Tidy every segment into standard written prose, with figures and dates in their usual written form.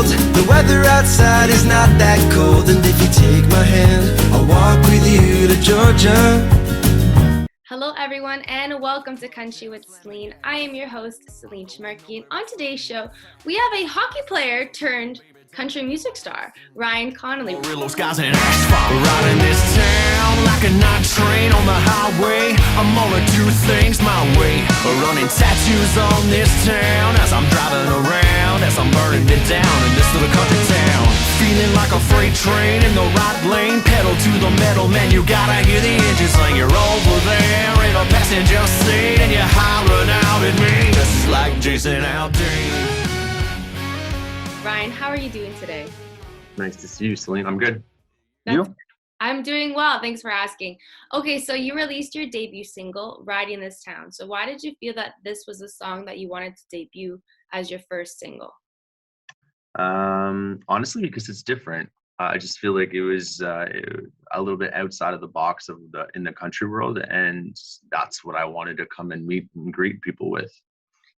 world. The weather outside is not that cold, and if you take my hand, I'll walk with you to Georgia. Hello everyone and welcome to Country with Celine. I am your host, Celine Schmerke, and on today's show, we have a hockey player turned country music star, Ryan Connolly. Those guys in asphalt riding this town like a night train on the highway. I'm gonna do things my way, running tattoos on this town as I'm driving around, as I'm burning it down in this little country town. Feeling like a freight train in the right lane, pedal to the metal, man, you gotta hear the engine sing. You're over there in a passenger seat and you're hollering out at me, just like Jason Aldean. Ryan, how are you doing today? Nice to see you, Celine. I'm good. That's- You? I'm doing well. Thanks for asking. Okay, so you released your debut single, Riding This Town. So why did you feel that this was a song that you wanted to debut as your first single? Honestly, because it's different. I just feel like it was a little bit outside of the box of in the country world, and that's what I wanted to come and meet and greet people with.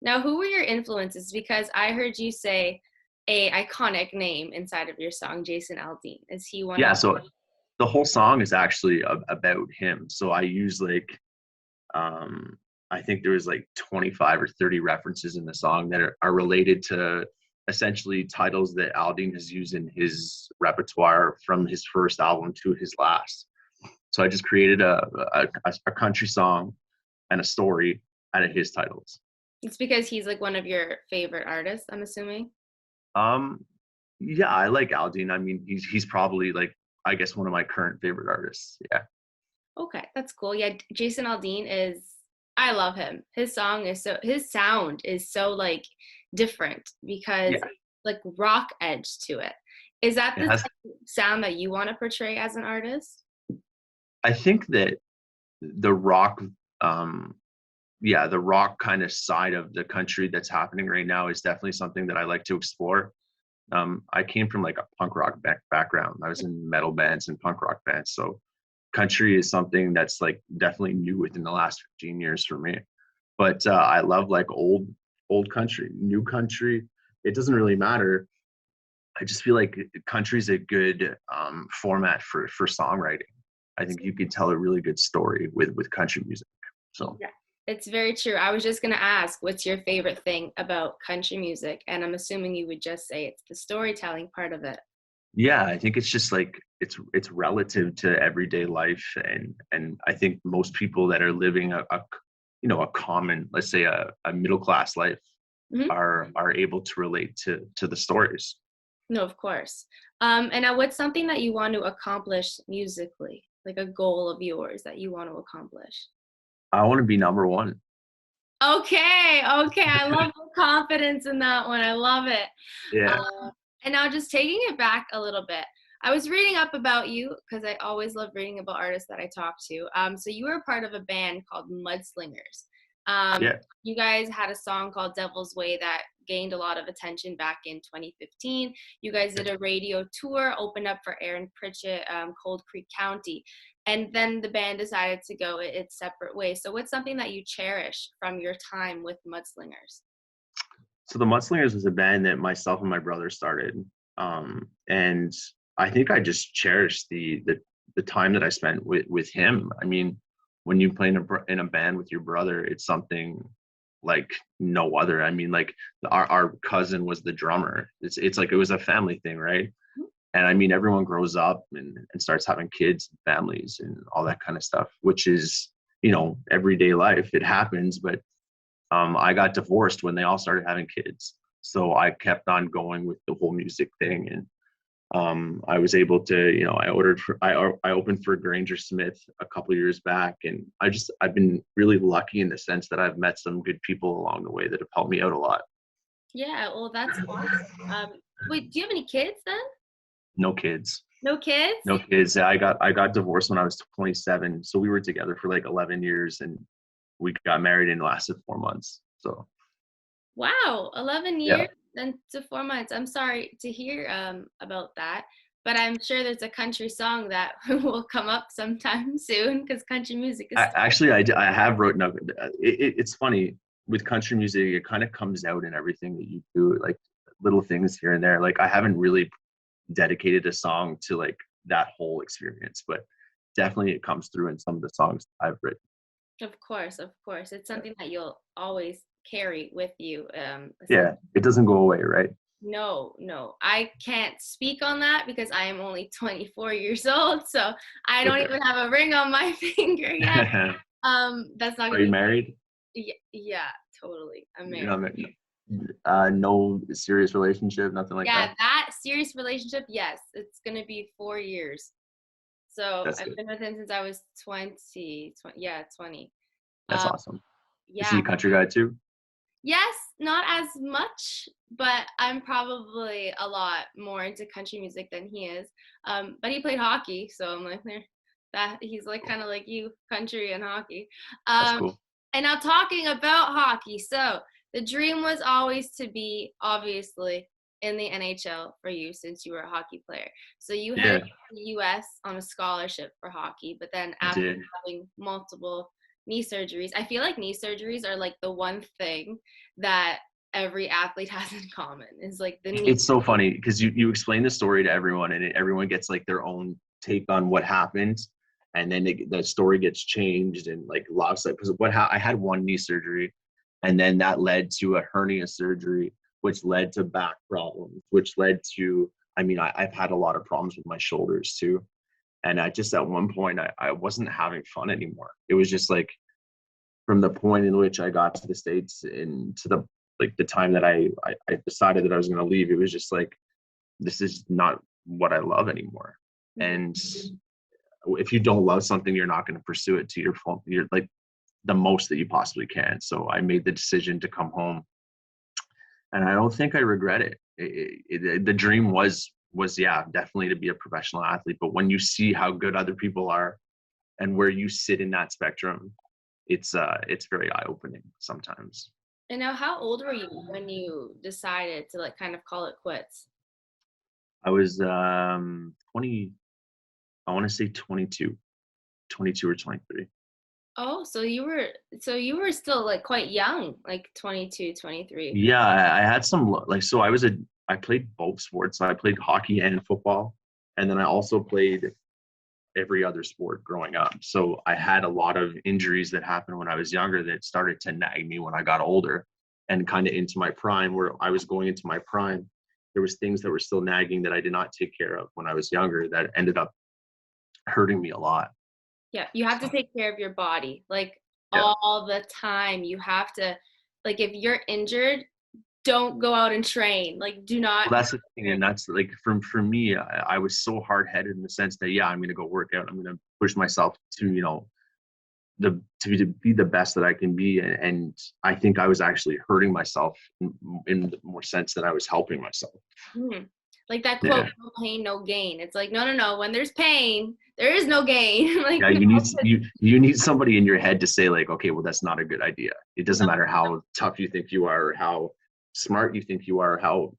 Now, who were your influences? Because I heard you say a iconic name inside of your song, Jason Aldean. Is he one? Yeah, so the whole song is actually about him. So I use I think there was like 25 or 30 references in the song that are related to essentially titles that Aldean has used in his repertoire from his first album to his last. So I just created a country song and a story out of his titles. It's because he's like one of your favorite artists, I'm assuming. Yeah, I like Aldean. I mean, he's probably like, I guess, one of my current favorite artists. Yeah. Okay, that's cool. Yeah, Jason Aldean I love him. His sound is so like different because like rock edge to it. Is that the type of sound that you want to portray as an artist? I think that the rock, the rock kind of side of the country that's happening right now is definitely something that I like to explore. I came from like a punk rock background. I was in metal bands and punk rock bands. So country is something that's like definitely new within the last 15 years for me. But I love like old country, new country. It doesn't really matter. I just feel like country's a good format for songwriting. I think you could tell a really good story with country music. So yeah, it's very true. I was just gonna ask, what's your favorite thing about country music? And I'm assuming you would just say it's the storytelling part of it. Yeah, I think it's just like it's relative to everyday life, and I think most people that are living a common, let's say a middle class life, Mm-hmm. are able to relate to the stories. No, of course. And now what's something that you want to accomplish musically, like a goal of yours that you want to accomplish? I want to be number one. Okay. I love the confidence in that one. I love it. Yeah. And now just taking it back a little bit, I was reading up about you because I always love reading about artists that I talk to. So you were part of a band called Mudslingers. You guys had a song called Devil's Way that gained a lot of attention back in 2015. You guys did a radio tour, opened up for Aaron Pritchett, Cold Creek County, and then the band decided to go its separate ways. So what's something that you cherish from your time with Mudslingers? So the Mudslingers was a band that myself and my brother started, and I think I just cherished the time that I spent with him. I mean, when you play in a band with your brother, it's something like no other. I mean, like our cousin was the drummer. It's like it was a family thing, right? And I mean, everyone grows up and starts having kids and families and all that kind of stuff, which is, everyday life. It happens, but I got divorced when they all started having kids. So I kept on going with the whole music thing. And I was able to, I opened for Granger Smith a couple of years back, and I've been really lucky in the sense that I've met some good people along the way that have helped me out a lot. Yeah, well, that's awesome. Wait, do you have any kids then? No kids. No kids? No kids. I got divorced when I was 27. So we were together for like 11 years, and we got married and it lasted 4 months. So. Wow, 11 years and to 4 months. I'm sorry to hear about that, but I'm sure there's a country song that will come up sometime soon because country music is. I have written up. It's funny with country music; it kind of comes out in everything that you do. Like little things here and there. Like I haven't really dedicated a song to like that whole experience, but definitely it comes through in some of the songs I've written. Of course, of course. It's something that you'll always carry with you. Yeah, it doesn't go away, right? No, no. I can't speak on that because I am only 24 years old, so I don't Okay. even have a ring on my finger yet. That's not Are gonna you be married? yeah, totally. I'm You're married. not no serious relationship, nothing like Yeah, that? that serious relationship, yes. It's gonna be 4 years. So That's I've good. been with him since I was 20. That's Um, awesome. Is he yeah. a country guy too? Yes, not as much, but I'm probably a lot more into country music than he is. But he played hockey, so I'm like, there, that he's like kind of like you, country and hockey. That's Um, cool. and now talking about hockey, so the dream was always to be obviously in the NHL for you since you were a hockey player. So you headed Yeah, to the US on a scholarship for hockey, but then I after did. having multiple knee surgeries, I feel like knee surgeries are like the one thing that every athlete has in common is like the knee. It's so funny because you explain the story to everyone and everyone gets like their own take on what happened, and then the story gets changed and like lost it because I had one knee surgery, and then that led to a hernia surgery, which led to back problems, which led to I've had a lot of problems with my shoulders too, and I just at one point I wasn't having fun anymore. It was just like from the point in which I got to the States and to the time that I decided that I was going to leave, it was just like, this is not what I love anymore. And if you don't love something, you're not going to pursue it to your full, you're like the most that you possibly can. So I made the decision to come home, and I don't think I regret it. The dream was yeah, definitely to be a professional athlete. But when you see how good other people are and where you sit in that spectrum, it's very eye-opening sometimes. And now, how old were you when you decided to like kind of call it quits? I was 20, I want to say 22 or 23. Oh, so you were still like quite young, like 22, 23. Yeah, I had some like, so I played both sports. So I played hockey and football, and then I also played every other sport growing up. So I had a lot of injuries that happened when I was younger that started to nag me when I got older and kind of into my prime, where I was going into my prime. There was things that were still nagging that I did not take care of when I was younger that ended up hurting me a lot. Yeah, you have to So, take care of your body like yeah. all the time. You have to, like, if you're injured, don't go out and train. Like, do not. Well, that's the thing, and that's like for me, I was so hard headed in the sense that yeah, I'm going to go work out. I'm going to push myself to to be the best that I can be, and I think I was actually hurting myself in the more sense that I was helping myself. Mhm. Like that quote, Yeah, no pain, no gain. It's like, no, no, no. When there's pain, there is no gain. Like, yeah. no, You need somebody in your head to say like, okay, well, that's not a good idea. It doesn't matter how tough you think you are, or how smart you think you are, how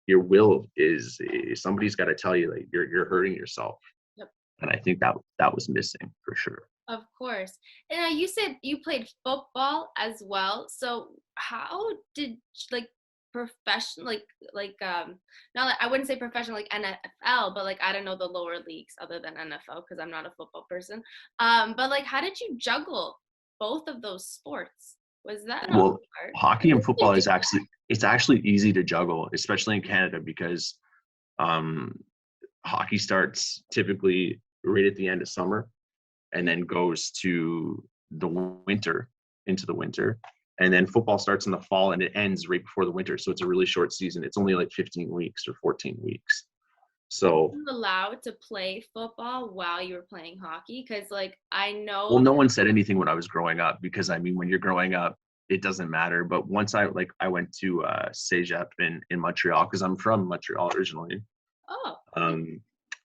your will is. Somebody's got to tell you like you're hurting yourself, Yep, and I think that was missing for sure. of course. And you said you played football as well. So how did like professional, not like, I wouldn't say professional like NFL, but like I don't know the lower leagues other than NFL because I'm not a football person. But like, how did you juggle both of those sports? Was that not Well, hard? hockey and football is actually easy to juggle, especially in Canada, because um, hockey starts typically right at the end of summer and then goes to the winter, into the winter. And then football starts in the fall and it ends right before the winter. So it's a really short season. It's only like 15 weeks or 14 weeks. So, You allowed to play football while you were playing hockey? Because like I well, know. no one said anything when I was growing up, because when you're growing up, it doesn't matter. But once I went to Cégep in Montreal, because I'm from Montreal originally. Oh. Um,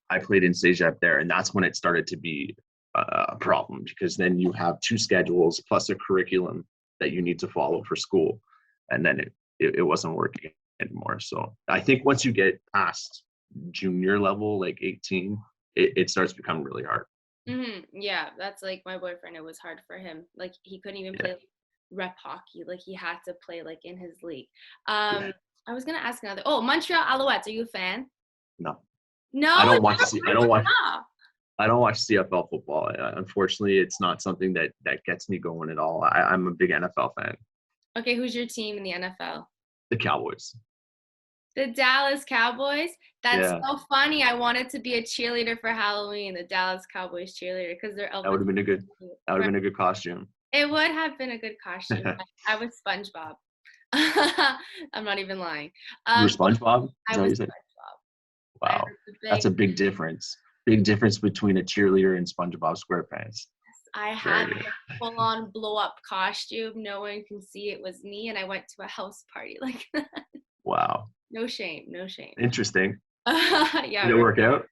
I played in Cégep there, and that's when it started to be a problem, because then you have two schedules plus a curriculum that you need to follow for school, and then it wasn't working anymore. So I think once you get past junior level, like 18, it starts becoming really hard. Yeah, that's like my boyfriend. It was hard for him. Like he couldn't even Yeah, play like, rep hockey. Like he had to play like in his league. yeah. I was gonna ask another. Oh, Montreal Alouettes. Are you a fan? No, No, I don't you watch. I don't watch. stop. I don't watch CFL football. Unfortunately, it's not something that gets me going at all. I'm a big NFL fan. Okay, who's your team in the NFL? The Cowboys. The Dallas Cowboys. That's Yeah, so funny. I wanted to be a cheerleader for Halloween, the Dallas Cowboys cheerleader, because they're that would have been a good. That would have been a good costume. It would have been a good costume. But I was SpongeBob. I'm not even lying. You were SpongeBob? Is I that what was you said? SpongeBob. Wow, that's a big difference. Big difference between a cheerleader and SpongeBob SquarePants. I had a full-on blow-up costume. No one can see it was me, and I went to a house party like that. Wow. No shame, no shame. Interesting. Yeah. Did it work out?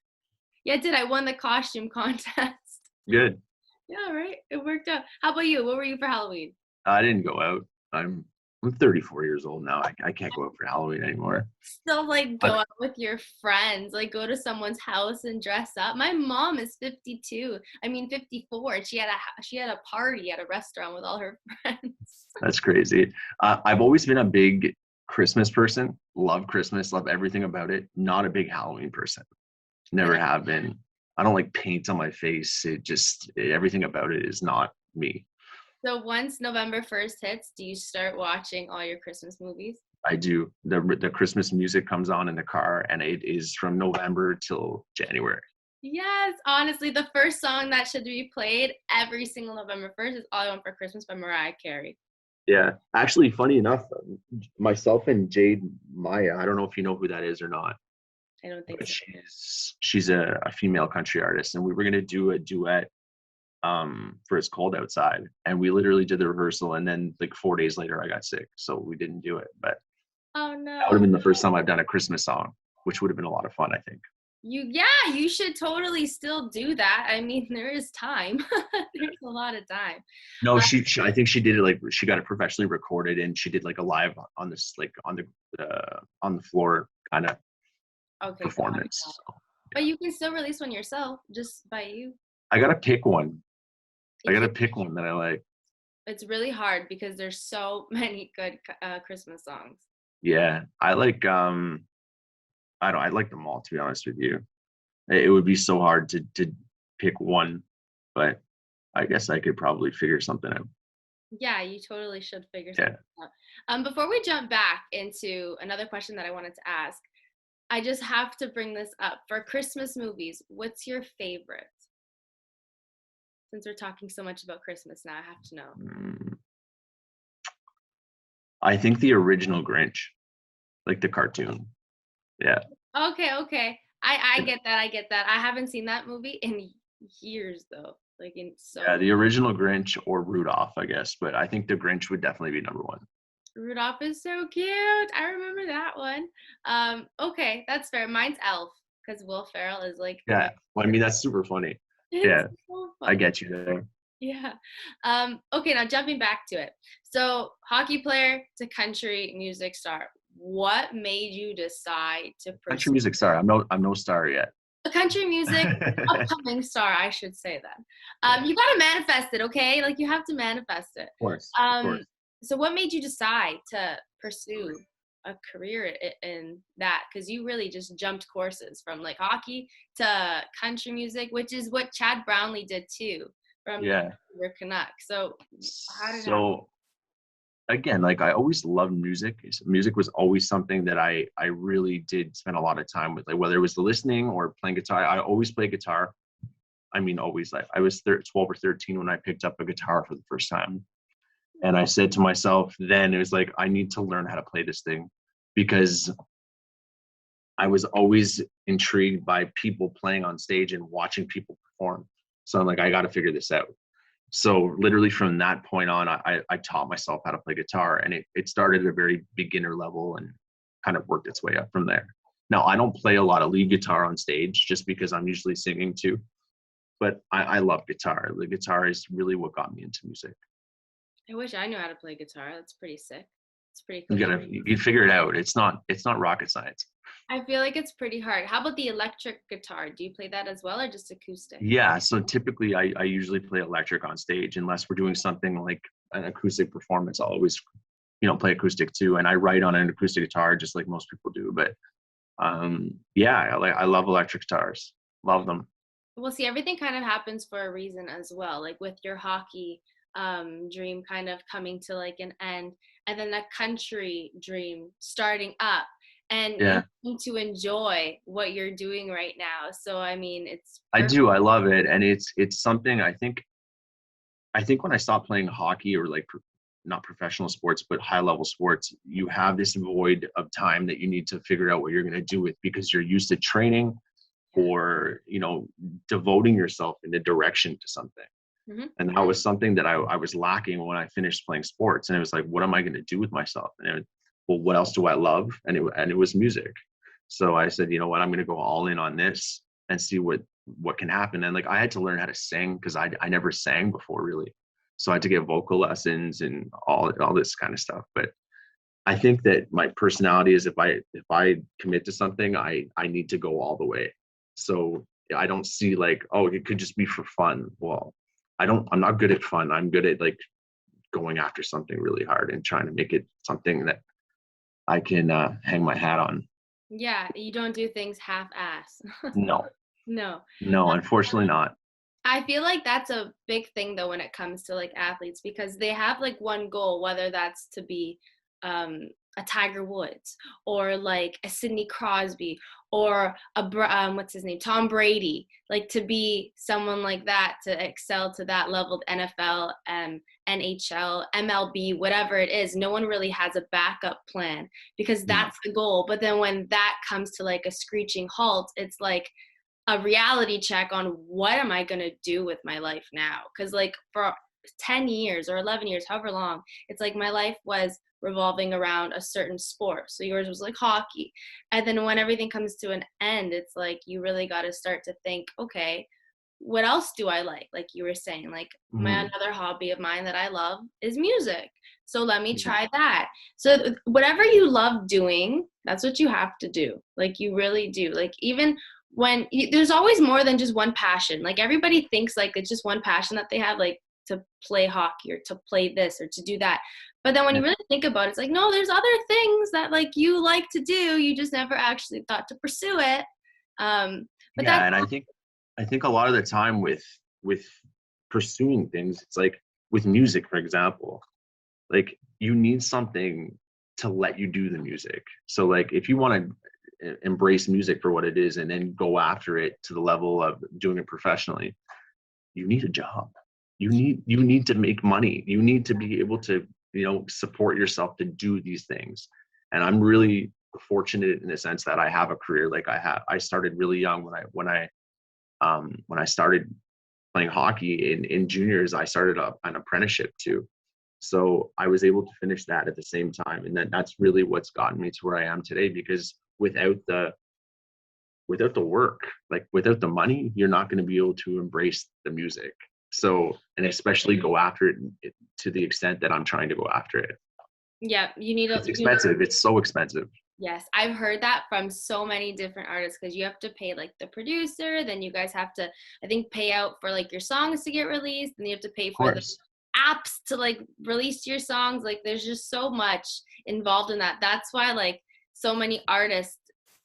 Yeah, it did. I won the costume contest. Good. Yeah, right. It worked out. How about you? What were you for Halloween? I didn't go out. I'm 34 years old now. I can't go out for Halloween anymore. Still like go out with your friends, like go to someone's house and dress up. My mom is 54. And she had a party at a restaurant with all her friends. That's crazy. I've always been a big Christmas person. Love Christmas. Love everything about it. Not a big Halloween person. Never have been. I don't like paint on my face. Everything about it is not me. So once November 1st hits, do you start watching all your Christmas movies? I do. The Christmas music comes on in the car, and it is from November till January. Yes, honestly, the first song that should be played every single November 1st is All I Want for Christmas by Mariah Carey. Yeah. Actually, funny enough, myself and Jade Maya, I don't know if you know who that is or not. I don't think so. She's a female country artist, and we were going to do a duet for It's Cold Outside, and we literally did the rehearsal, and then like 4 days later I got sick, so we didn't do it. But oh no, that would have been the first time I've done a Christmas song, which would have been a lot of fun, I think. You should totally still do that. I mean, there is time. There's a lot of time. No, she I think she did it, like she got it professionally recorded, and she did like a live on this, like on the floor kind of performance. So, yeah. But you can still release one yourself, just by you. I gotta pick one. I gotta pick one that I like. It's really hard because there's so many good Christmas songs. Yeah, I like I like them all, to be honest with you. It would be so hard to pick one, but I guess I could probably figure something out. Yeah, you totally should figure something out. Before we jump back into another question that I wanted to ask, I just have to bring this up. For Christmas movies, what's your favorite? Since we're talking so much about Christmas now, I have to know. I think the original Grinch, like the cartoon. Yeah. Okay. I get that. I haven't seen that movie in years though. Yeah, the original Grinch or Rudolph, I guess, but I think the Grinch would definitely be number one. Rudolph is so cute. I remember that one. Okay, that's fair. Mine's Elf, because Will Ferrell is like. Yeah, well, I mean that's super funny. Yeah, so I get you there. Yeah. Okay, now jumping back to it. So, hockey player to country music star. What made you decide to pursue country music star? I'm no star yet. A country music upcoming star, I should say that. You gotta manifest it, okay? Like you have to manifest it. Of course. So what made you decide to pursue a career in that? Because you really just jumped courses from like hockey to country music, which is what Chad Brownlee did too from the Canuck. So how did that? Again, like I always loved music. Music was always something that I really did spend a lot of time with, like whether it was listening or playing guitar. I always played guitar. I mean, always. Like I was 12 or 13 when I picked up a guitar for the first time. And I said to myself then, it was like, I need to learn how to play this thing, because I was always intrigued by people playing on stage and watching people perform. So I'm like, I got to figure this out. So literally from that point on, I taught myself how to play guitar, and it started at a very beginner level and kind of worked its way up from there. Now, I don't play a lot of lead guitar on stage just because I'm usually singing too, but I love guitar. The guitar is really what got me into music. I wish I knew how to play guitar. That's pretty sick. It's pretty cool. You figure it out. It's not rocket science. I feel like it's pretty hard. How about the electric guitar? Do you play that as well, or just acoustic? Yeah, so typically I usually play electric on stage, unless we're doing something like an acoustic performance. I'll always play acoustic too, and I write on an acoustic guitar just like most people do. But yeah, I love electric guitars, love them. Well, see, everything kind of happens for a reason as well. Like with your hockey dream kind of coming to like an end, and then the country dream starting up, and Yeah, you need to enjoy what you're doing right now. So I mean, it's I perfect. do. I love it, and it's something I think when I stopped playing hockey or like not professional sports, but high level sports, you have this void of time that you need to figure out what you're going to do with, because you're used to training or, devoting yourself in a direction to something. Mm-hmm. And that was something that I was lacking when I finished playing sports. And it was like, what am I going to do with myself? Well, what else do I love? And it was music. So I said, you know what, I'm going to go all in on this and see what can happen. And like, I had to learn how to sing because I never sang before really. So I had to get vocal lessons and all this kind of stuff. But I think that my personality is if I commit to something, I need to go all the way. So I don't see like, oh, it could just be for fun. Well, I'm not good at fun. I'm good at like going after something really hard and trying to make it something that I can hang my hat on. Yeah, you don't do things half-ass. No, No. unfortunately not. I feel like that's a big thing though when it comes to like athletes, because they have like one goal, whether that's to be a Tiger Woods or like a Sidney Crosby or what's his name, Tom Brady, like to be someone like that, to excel to that level, NFL, NHL, MLB, whatever it is. No one really has a backup plan because that's the goal. But then when that comes to like a screeching halt, it's like a reality check on what am I going to do with my life now? Because like for 10 years or 11 years, however long, it's like my life was revolving around a certain sport. So yours was like hockey. And then when everything comes to an end, it's like you really got to start to think, okay, what else do I like? Like you were saying, like another hobby of mine that I love is music. So let me try that. So whatever you love doing, that's what you have to do. Like you really do. Like even when there's always more than just one passion. Like everybody thinks like it's just one passion that they have, like to play hockey or to play this or to do that. But then when you really think about it, it's like, no, there's other things that like you like to do. You just never actually thought to pursue it. But Yeah, and I think a lot of the time with pursuing things, it's like with music, for example, like you need something to let you do the music. So like if you want to embrace music for what it is and then go after it to the level of doing it professionally, you need a job. You need to make money. You need to be able to, support yourself to do these things. And I'm really fortunate in the sense that I have a career like I have. I started really young when I started playing hockey in juniors. I started an apprenticeship too. So I was able to finish that at the same time. And that's really what's gotten me to where I am today, because without the work, like without the money, you're not going to be able to embrace the music. So, and especially go after it to the extent that I'm trying to go after it. Yeah, you need it's expensive. It's so expensive. Yes, I've heard that from so many different artists, because you have to pay like the producer, then you guys have to, I think, pay out for like your songs to get released, and you have to pay for the apps to like release your songs. Like there's just so much involved in that. That's why like so many artists,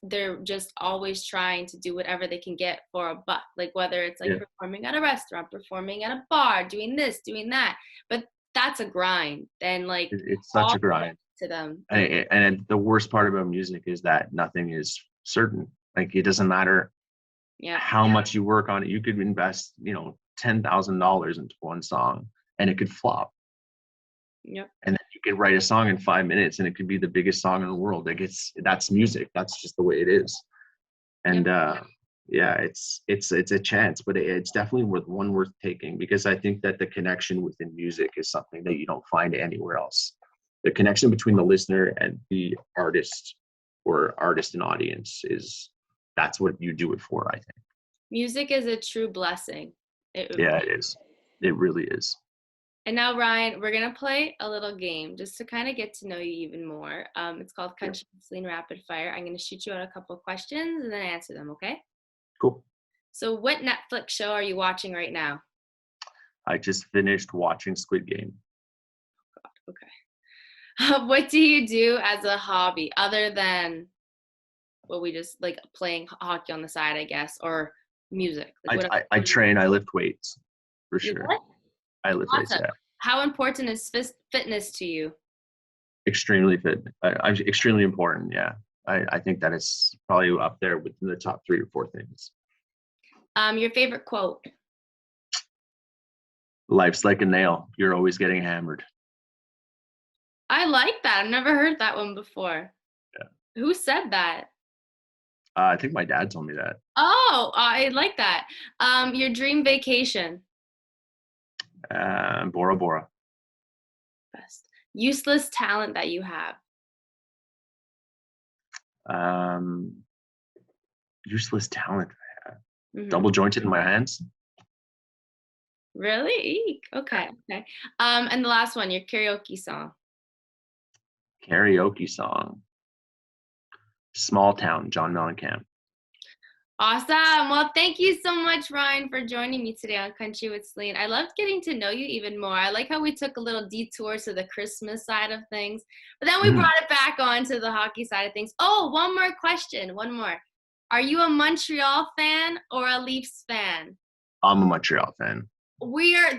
they're just always trying to do whatever they can get for a buck, like whether it's like performing at a restaurant, performing at a bar, doing this, doing that. But that's a grind. Then like it's such a grind to them. And the worst part about music is that nothing is certain. Like it doesn't matter how much you work on it. You could invest $10,000 into one song and it could flop. Yep. And then you could write a song in 5 minutes and it could be the biggest song in the world. Like that's music. That's just the way it is. And it's a chance, but it's definitely worth taking, because I think that the connection within music is something that you don't find anywhere else. The connection between the listener and the artist or artist and audience that's what you do it for, I think. Music is a true blessing. It is. It really is. And now, Ryan, we're going to play a little game just to kind of get to know you even more. It's called Celine Rapid Fire. I'm going to shoot you out a couple of questions and then answer them, okay? Cool. So what Netflix show are you watching right now? I just finished watching Squid Game. Oh, God, okay. What do you do as a hobby other than what we just like playing hockey on the side, I guess, or music? Like, I train. I lift weights for You sure. what? I lift weights. Awesome. Yeah. How important is fitness to you? Extremely fit. I'm extremely important. Yeah. I think that it's probably up there within the top 3 or 4 things. Your favorite quote? Life's like a nail. You're always getting hammered. I like that. I've never heard that one before. Yeah. Who said that? I think my dad told me that. Oh, I like that. Your dream vacation? Bora Bora. Best. Useless talent that you have? Useless talent. Mhm. Double jointed in my hands. Really? Eek. Okay. Okay. And the last one, your karaoke song? Karaoke song. Small Town, John Mellencamp. Awesome. Well, thank you so much, Ryan, for joining me today on Country with Celine. I loved getting to know you even more. I like how we took a little detour to the Christmas side of things, but then we brought it back on to the hockey side of things. Oh, one more question. One more. Are you a Montreal fan or a Leafs fan? I'm a Montreal fan.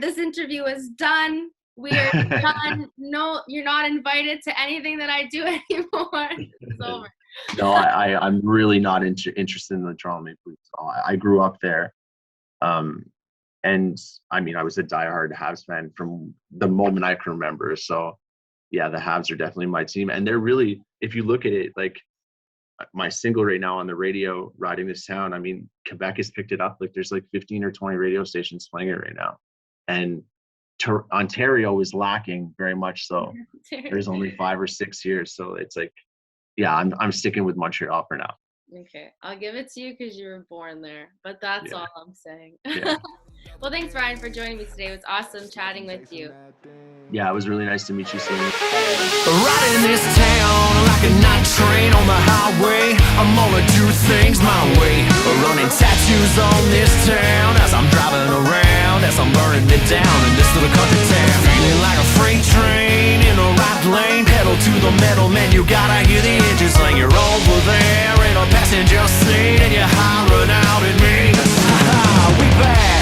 This interview is done. We're done. No, you're not invited to anything that I do anymore. It's over. No, I'm really not interested in the Toronto Maple Leafs. I grew up there. And I mean, I was a diehard Habs fan from the moment I can remember. So yeah, the Habs are definitely my team. And they're really, if you look at it, like my single right now on the radio, Riding This Town, I mean, Quebec has picked it up. Like there's like 15 or 20 radio stations playing it right now. And Ontario is lacking very much so. There's only 5 or 6 years. So it's like, yeah, I'm sticking with Montreal for now. Okay, I'll give it to you because you were born there, but that's all I'm saying. Yeah. Well, thanks, Ryan, for joining me today. It was awesome chatting with you. Yeah, it was really nice to meet you, Celine. Riding this town like a night train on the highway. I'm gonna do things my way. Running tattoos on this town as I'm driving around, as I'm burning it down in this little country town. Feeling like a freight train in the right lane. Pedal to the metal, man, you gotta hear the engine sing. You're over there in a passenger seat and you're hollering out at me. Ha ha, we back.